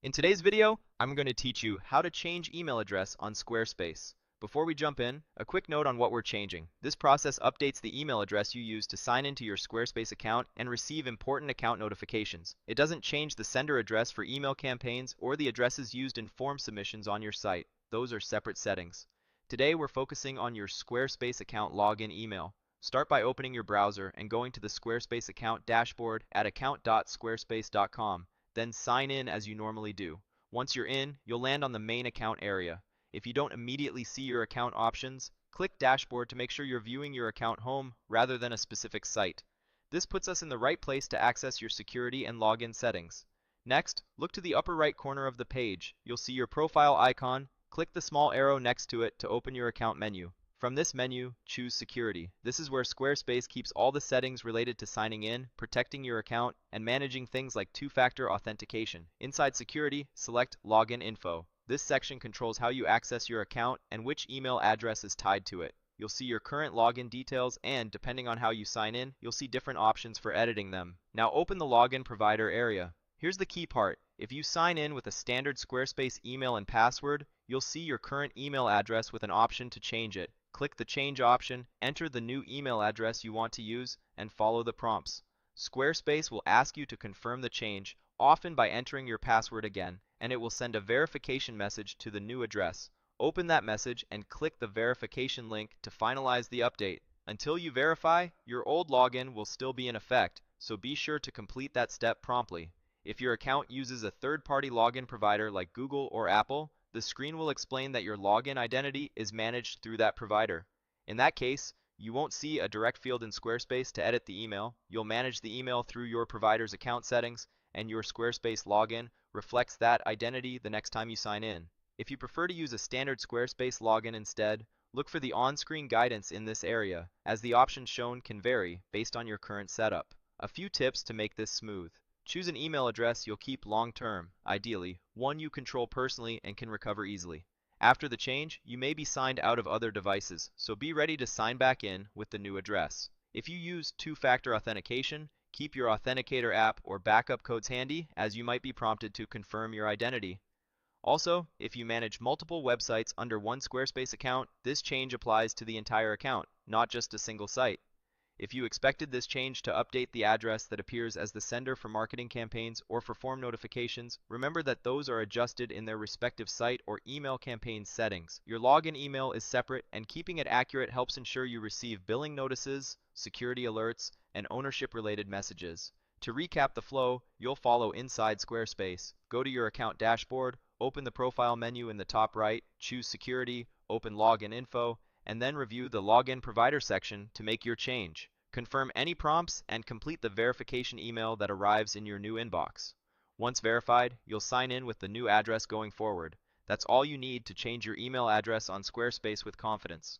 In today's video, I'm going to teach you how to change email address on Squarespace. Before we jump in, a quick note on what we're changing. This process updates the email address you use to sign into your Squarespace account and receive important account notifications. It doesn't change the sender address for email campaigns or the addresses used in form submissions on your site. Those are separate settings. Today, we're focusing on your Squarespace account login email. Start by opening your browser and going to the Squarespace account dashboard at account.squarespace.com. Then sign in as you normally do. Once you're in, you'll land on the main account area. If you don't immediately see your account options, click Dashboard to make sure you're viewing your account home rather than a specific site. This puts us in the right place to access your security and login settings. Next, look to the upper right corner of the page. You'll see your profile icon. Click the small arrow next to it to open your account menu. From this menu, choose Security. This is where Squarespace keeps all the settings related to signing in, protecting your account, and managing things like two-factor authentication. Inside Security, select Login Info. This section controls how you access your account and which email address is tied to it. You'll see your current login details and, depending on how you sign in, you'll see different options for editing them. Now open the Login Provider area. Here's the key part. If you sign in with a standard Squarespace email and password, you'll see your current email address with an option to change it. Click the Change option, enter the new email address you want to use, and follow the prompts. Squarespace will ask you to confirm the change, often by entering your password again, and it will send a verification message to the new address. Open that message and click the verification link to finalize the update. Until you verify, your old login will still be in effect, so be sure to complete that step promptly. If your account uses a third-party login provider like Google or Apple, the screen will explain that your login identity is managed through that provider. In that case, you won't see a direct field in Squarespace to edit the email. You'll manage the email through your provider's account settings, and your Squarespace login reflects that identity the next time you sign in. If you prefer to use a standard Squarespace login instead, look for the on-screen guidance in this area, as the options shown can vary based on your current setup. A few tips to make this smooth. Choose an email address you'll keep long-term, ideally, one you control personally and can recover easily. After the change, you may be signed out of other devices, so be ready to sign back in with the new address. If you use two-factor authentication, keep your authenticator app or backup codes handy, as you might be prompted to confirm your identity. Also, if you manage multiple websites under one Squarespace account, this change applies to the entire account, not just a single site. If you expected this change to update the address that appears as the sender for marketing campaigns or for form notifications, remember that those are adjusted in their respective site or email campaign settings. Your login email is separate, and keeping it accurate helps ensure you receive billing notices, security alerts, and ownership-related messages. To recap the flow, you'll follow inside Squarespace. Go to your account dashboard, open the profile menu in the top right, choose Security, open Login Info, and then review the Login Provider section to make your change. Confirm any prompts and complete the verification email that arrives in your new inbox. Once verified, you'll sign in with the new address going forward. That's all you need to change your email address on Squarespace with confidence.